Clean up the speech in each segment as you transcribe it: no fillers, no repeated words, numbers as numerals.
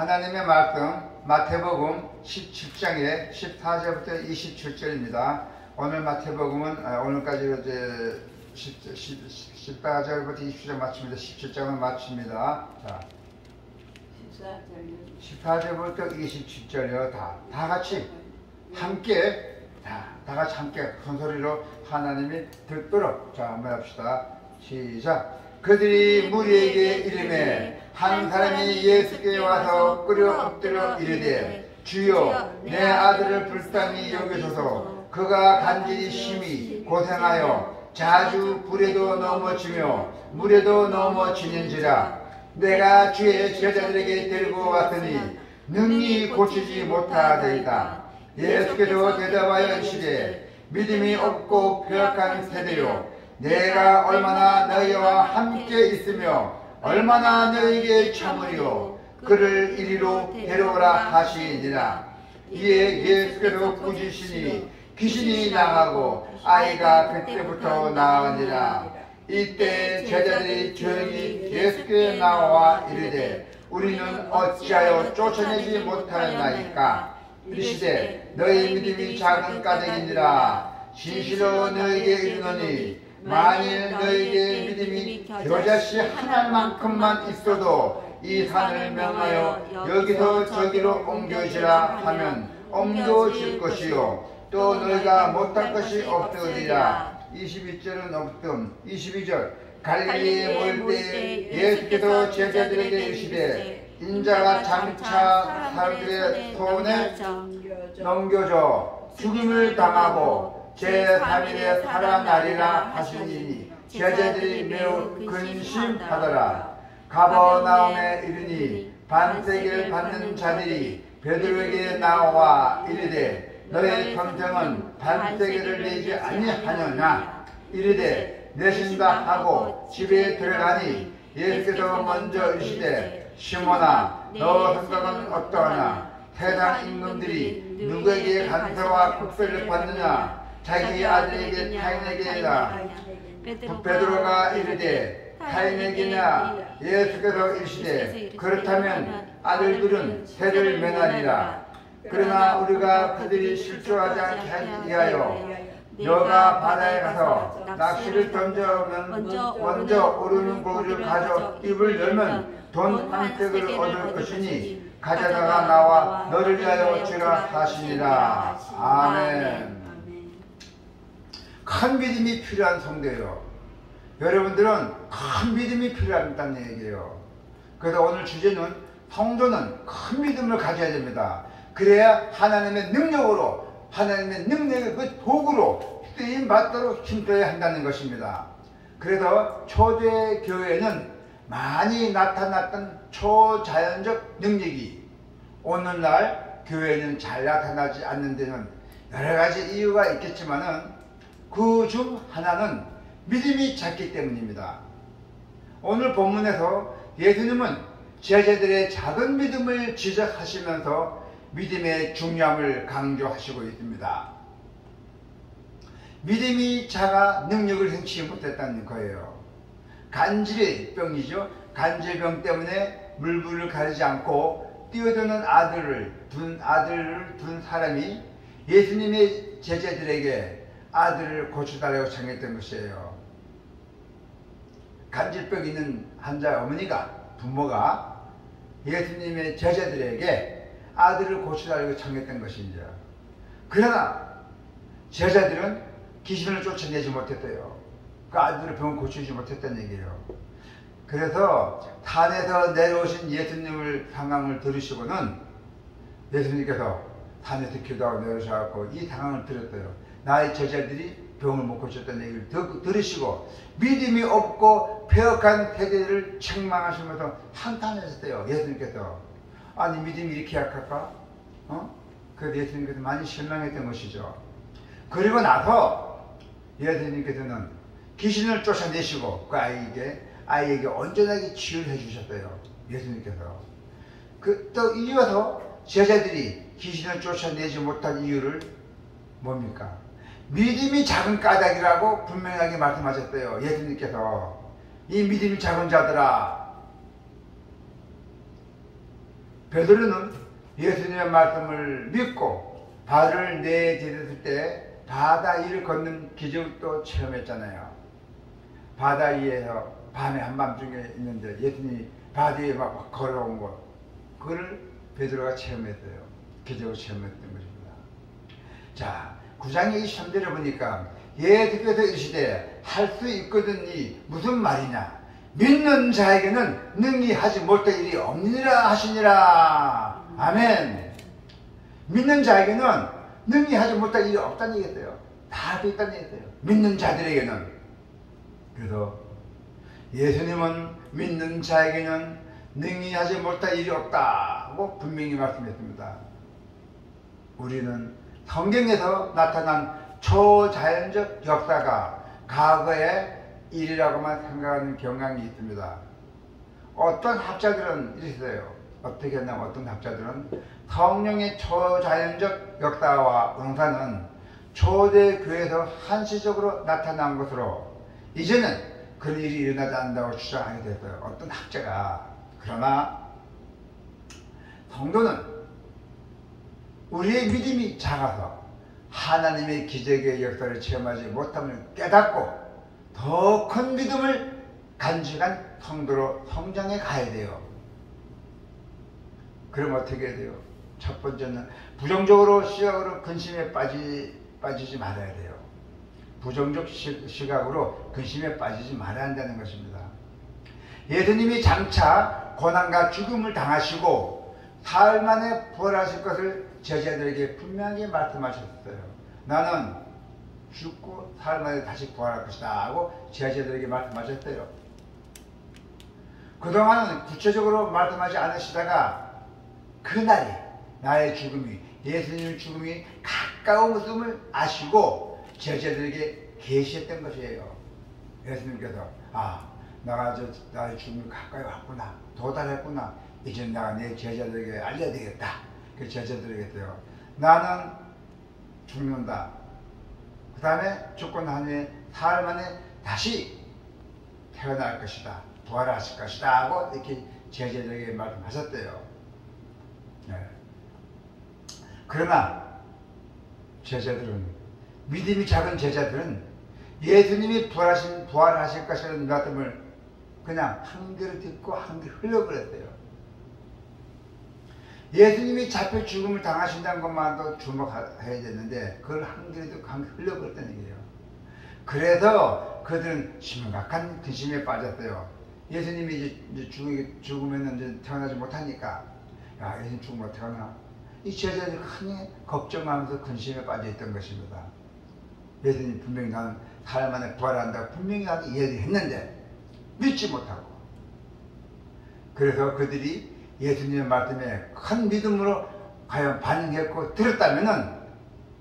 하나님의 말씀 마태복음 17장의 14절부터 27절입니다. 오늘 마태복음은 오늘까지 이제 14절부터 27절 마칩니다. 17장은 마칩니다. 자, 14절부터 27절이요. 다 같이 함께 다 같이 함께 큰 소리로 하나님이 듣도록 자 한번 합시다. 시작. 그들이 무리에게 이르매 한 사람이 예수께 와서 꿇어 엎드려 이르되 주여 내 아들을 불쌍히 여기소서. 그가 간질히 심히 고생하여 자주 불에도 넘어지며 물에도 넘어지는지라. 내가 주의 제자들에게 데리고 왔더니 능히 고치지 못하더이다. 예수께서 대답하여 이르시되 믿음이 없고 폐역한 세대요, 내가 얼마나 너희와 함께 있으며 얼마나 너희에게 참으리요. 그를 이리로 데려오라 하시니라. 이에 예수께서 꾸짖으시니 귀신이 나가고 아이가 그때부터 나으니라. 이때 제자들이 조용히 예수께 나와 이르되 우리는 어찌하여 쫓아내지 못하였나이까. 이르시되 너희 믿음이 작은 까닭이니라. 진실로 너희에게 이르노니 만일 너희에게 믿음이 겨자씨 하나만큼만 있어도 이 산을 명하여 여기서 저기로 옮겨지라 하면 옮겨질 것이요 또 너희가 못할 것이 없으리라. 22절은 없음. 22절. 갈릴리에 몰 때 예수께서 제자들에게 이르시되 인자가 장차 사람들의 손에 넘겨져 죽임을 당하고 제3일에 살아나리라 하시니 제자들이 매우 근심하더라. 가버나움에 이르니 반세기를 받는 자들이 베드로에게 나와 이르되 너의 평생은 반세기를 내지 아니하느냐. 이르되 내신다 하고 집에 들어가니 예수께서 먼저 이르시되 시몬아 너 생각은 어떠하냐. 세상 임금들이 누구에게 간서와 국세를 받느냐. 자기 아들에게 타인에게라. 베드로가 이르되 타인에게냐. 예수께서 이르시되 그렇다면 아들들은 세를 면하리라. 그러나 우리가 그들이 실수하지 않게 하기 위하여 너가 바다에 가서 낚시를 던져오면 먼저 오르는 고기를 가져 입을 열면 돈 한 팩을 얻을 것이니 가져다가 나와 너를 위하여 주라 하시니라. 아멘. 큰 믿음이 필요한 성도예요. 여러분들은 큰 믿음이 필요하다는 얘기예요. 그래서 오늘 주제는 성도는 큰 믿음을 가져야 됩니다. 그래야 하나님의 능력으로, 하나님의 능력의 그 도구로 쓰임 받도록 힘써야 한다는 것입니다. 그래서 초대 교회는 많이 나타났던 초자연적 능력이 오늘날 교회는 잘 나타나지 않는 데는 여러 가지 이유가 있겠지만은 그 중 하나는 믿음이 작기 때문입니다. 오늘 본문에서 예수님은 제자들의 작은 믿음을 지적하시면서 믿음의 중요함을 강조하시고 있습니다. 믿음이 작아 능력을 행치 못했다는 거예요. 간질병이죠. 간질병 때문에 물불을 가리지 않고 뛰어드는 아들을 둔 사람이 예수님의 제자들에게 아들을 고쳐달라고 청했던 것이에요. 간질병 있는 환자 어머니가, 부모가 예수님의 제자들에게 아들을 고쳐달라고 청했던 것입니다. 그러나 제자들은 귀신을 쫓아내지 못했대요. 그 아들을 병을 고치지 못했다는 얘기예요. 그래서 산에서 내려오신 예수님을 상황을 들으시고는 예수님께서 산에서 기도하고 내려오셔서 이 상황을 들었대요. 나의 제자들이 병을 못 고쳤다는 얘기를 들으시고 믿음이 없고 폐역한 세대를 책망하시면서 한탄하셨대요. 예수님께서. 아니 믿음이 이렇게 약할까? 그래서 예수님께서 많이 실망했던 것이죠. 그리고 나서 예수님께서는 귀신을 쫓아내시고 그 아이에게 온전하게 치유를 해주셨대요. 예수님께서. 또 이어서 제자들이 귀신을 쫓아내지 못한 이유를 뭡니까? 믿음이 작은 까닭이라고 분명하게 말씀하셨대요. 예수님께서. 이 믿음이 작은 자들아, 베드로는 예수님의 말씀을 믿고 발을 내디뎠을 때 바다 위를 걷는 기적도 체험했잖아요. 바다 위에서 밤에 한밤중에 있는데 예수님이 바다 위에 막 걸어온 것, 그걸 베드로가 체험했어요. 기적을 체험했던 것입니다. 자, 9장 23절에 보니까 예수께서 이르시되 할 수 있거든이 무슨 말이냐? 믿는 자에게는 능히 하지 못할 일이 없느니라 하시니라. 아멘. 믿는 자에게는 능히 하지 못할 일이 없다는 얘기였어요. 다 할 수 있다는 얘기였어요. 믿는 자들에게는. 그래서 예수님은 믿는 자에게는 능히 하지 못할 일이 없다고 분명히 말씀했습니다. 우리는 성경에서 나타난 초자연적 역사가 과거의 일이라고만 생각하는 경향이 있습니다. 어떤 학자들은 이랬어요. 어떻게 했냐면 어떤 학자들은 성령의 초자연적 역사와 은사는 초대교회에서 한시적으로 나타난 것으로 이제는 그런 일이 일어나지 않는다고 주장하게 됐어요. 어떤 학자가. 그러나 성도는 우리의 믿음이 작아서 하나님의 기적의 역사를 체험하지 못함을 깨닫고 더 큰 믿음을 간직한 성도로 성장해 가야 돼요. 그럼 어떻게 해야 돼요? 첫 번째는 부정적으로 시각으로 근심에 빠지지 말아야 돼요. 부정적 시각으로 근심에 빠지지 말아야 한다는 것입니다. 예수님이 장차 고난과 죽음을 당하시고 사흘 만에 부활하실 것을 제자들에게 분명히 말씀하셨어요. 나는 죽고 사흘 만에 다시 부활할 것이다 하고 제자들에게 말씀하셨어요. 그동안은 구체적으로 말씀하지 않으시다가 그날이 나의 죽음이, 예수님의 죽음이 가까움을 아시고 제자들에게 계시했던 것이에요. 예수님께서 나의 죽음이 가까이 왔구나, 도달했구나, 이제 내가 내 제자들에게 알려야 되겠다. 그 제자들에게 했어요. 나는 죽는다. 그 다음에 죽고 난 후에 사흘 만에 다시 태어날 것이다, 부활하실 것이다 하고 이렇게 제자들에게 말씀하셨대요. 네. 그러나 제자들은, 믿음이 작은 제자들은 예수님이 부활하실 것이라는 말씀을 그냥 한 귀로 듣고 한 귀로 흘려버렸어요. 예수님이 잡혀 죽음을 당하신다는 것만도 주목해야 되는데 그걸 한 귀로 듣고 한 귀로 흘려버렸다는 얘기예요. 그래서 그들은 심각한 근심에 빠졌어요. 예수님이 이제 죽으면 이제 태어나지 못하니까, 예수님 죽으면 어떻게 하나? 이 제자들이 큰 걱정하면서 근심에 빠져있던 것입니다. 예수님 분명히 나는 사흘 만에 부활한다고 분명히 이야기했는데 믿지 못하고, 그래서 그들이 예수님의 말씀에 큰 믿음으로 과연 반응했고 들었다면은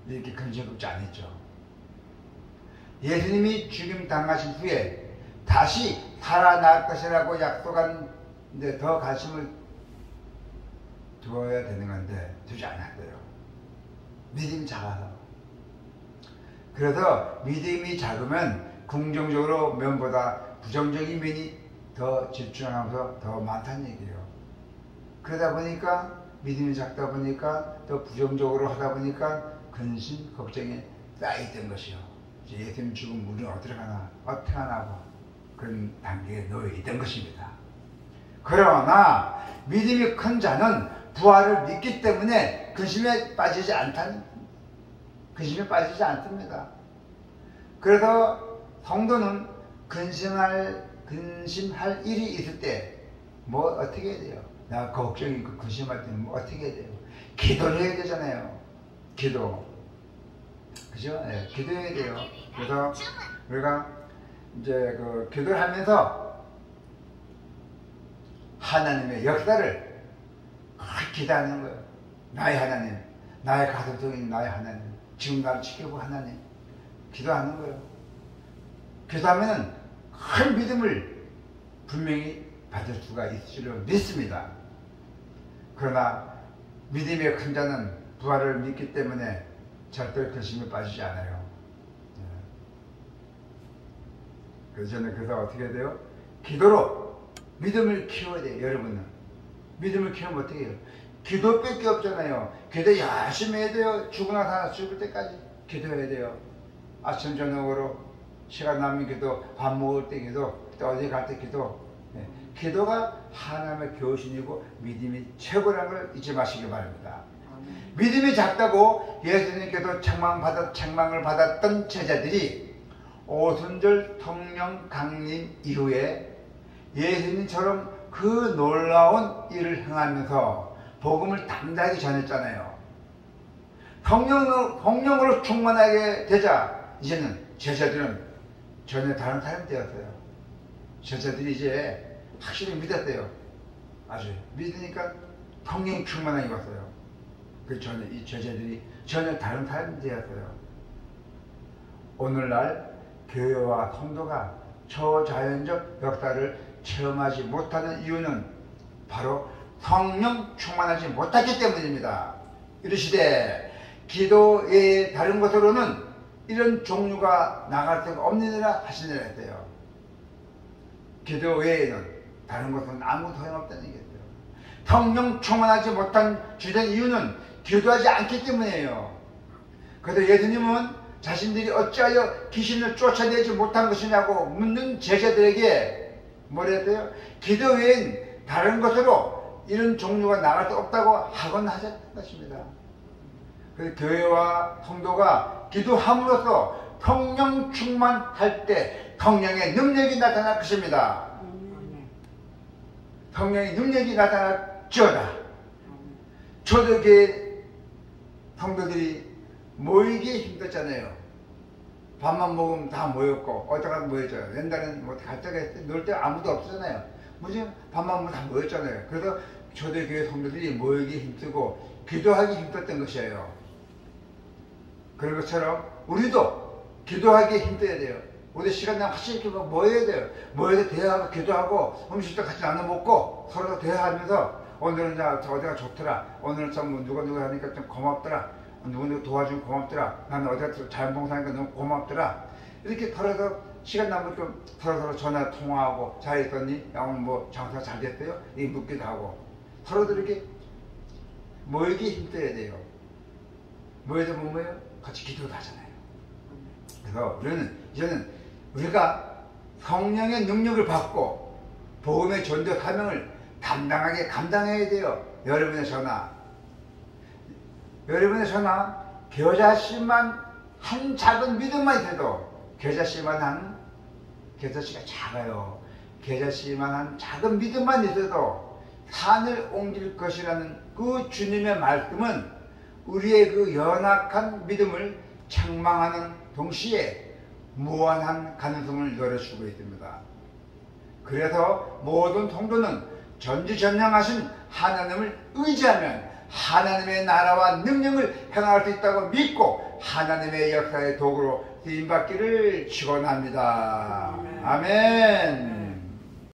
이렇게 근심롭지 않았죠. 예수님이 죽임 당하신 후에 다시 살아날 것이라고 약속한 데 더 관심을 두어야 되는 건데 두지 않았어요. 믿음이 작아서. 그래서 믿음이 작으면 긍정적으로 면보다 부정적인 면이 더 집중하면서 더 많다는 얘기예요. 그러다 보니까 믿음이 작다 보니까 더 부정적으로 하다 보니까 근심, 걱정이 쌓이던 것이요. 예수님 죽으면 우리는 어떻게 하나 그런 단계에 놓여 있던 것입니다. 그러나 믿음이 큰 자는 부활을 믿기 때문에 근심에 빠지지 않습니다. 그래서 성도는 근심할 일이 있을 때 뭐 어떻게 해야 돼요? 나 걱정이 있고 근심할 때는 뭐 어떻게 해야 돼요? 기도를 해야 되잖아요. 기도. 그죠? 네, 기도해야 돼요. 그래서 우리가 이제 그 기도를 하면서 하나님의 역사를 기대하는 거예요. 나의 하나님, 나의 가슴속에 있는 나의 하나님, 지금 나를 지켜보고 하나님, 기도하는 거예요. 기도하면은 큰 믿음을 분명히 받을 수가 있을 줄 믿습니다. 그러나 믿음의 큰 자는 부활을 믿기 때문에 절대 근심에 빠지지 않아요. 그래서 저는 어떻게 해야 돼요? 기도로 믿음을 키워야 돼요. 여러분은 믿음을 키우면 어떻게 해요? 기도밖에 없잖아요. 기도 열심히 해야 돼요. 죽으나 사나 죽을 때까지 기도해야 돼요. 아침 저녁으로 시간 나면 기도, 밥 먹을 때 기도, 또 어디 갈 때 기도. 네. 기도가 하나님의 교신이고 믿음이 최고라는 걸 잊지 마시기 바랍니다. 믿음이 작다고 예수님께서 책망을 받았던 제자들이 오순절 성령 강림 이후에 예수님처럼 그 놀라운 일을 행하면서 복음을 담대하게 전했잖아요. 성령으로 충만하게 되자 이제는 제자들은 전혀 다른 사람이 되었어요. 제자들이 이제 확실히 믿었대요. 아주 믿으니까 성령 충만하게 왔어요. 전혀 이 제자들이 전혀 다른 사람이 되었어요. 오늘날 교회와 성도가 초자연적 역사를 체험하지 못하는 이유는 바로 성령 충만하지 못하기 때문입니다. 이르시되 기도 외에 다른 것으로는 이런 종류가 나갈 데가 없느니라 하시니라 했대요. 기도 외에는 다른 것은 아무 소용없다는 얘기예요. 성령 충만하지 못한 주된 이유는 기도하지 않기 때문이에요. 그래서 예수님은 자신들이 어찌하여 귀신을 쫓아내지 못한 것이냐고 묻는 제자들에게 뭐라 했어요? 기도 외엔 다른 것으로 이런 종류가 나갈 수 없다고 하곤 하셨던 것입니다. 그래서 교회와 성도가 기도함으로써 성령 충만할 때 성령의 능력이 나타날 것입니다. 성령의 능력이 나타날지어다. 초대교회 성도들이 모이기 힘들었잖아요. 밥만 먹으면 다 모였고 어디가 모였죠. 옛날에는 뭐 갈 때가 놀 때 아무도 없었잖아요. 뭐지? 밥만 먹으면 다 모였잖아요. 그래서 초대교회 성도들이 모이기 힘들고 기도하기 힘들었던 것이에요. 그런 것처럼 우리도 기도하기 힘들어야 돼요. 우리 시간 나면 확실히 모여야 돼요. 모여서 대화하고 기도하고 음식도 같이 나눠 먹고 서로 대화하면서 오늘은 어디가 좋더라. 오늘은 좀 누가 하니까 좀 고맙더라. 누구 도와주면 고맙더라. 나는 어디가 자연봉사하니까 너무 고맙더라. 이렇게 서로 시간 나면 좀 서로 전화 통화하고 잘 있었니? 야, 오늘 뭐 장사 잘 됐어요? 이 묻기도 하고 서로들 이렇게 모이기 힘들어야 돼요. 모여서 못 모여요? 같이 기도도 하잖아요. 그래서 우리는 이제는 우리가 성령의 능력을 받고 복음의 전도 사명을 담당하게 감당해야 돼요. 여러분의 전화 겨자씨만 한 작은 믿음만 있어도 겨자씨가 작아요. 겨자씨만 한 작은 믿음만 있어도 산을 옮길 것이라는 그 주님의 말씀은 우리의 그 연약한 믿음을 책망하는 동시에 무한한 가능성을 열어주고 있습니다. 그래서 모든 성도는 전지전능하신 하나님을 의지하면 하나님의 나라와 능력을 행할 수 있다고 믿고 하나님의 역사의 도구로 쓰임받기를 축원합니다. 아멘.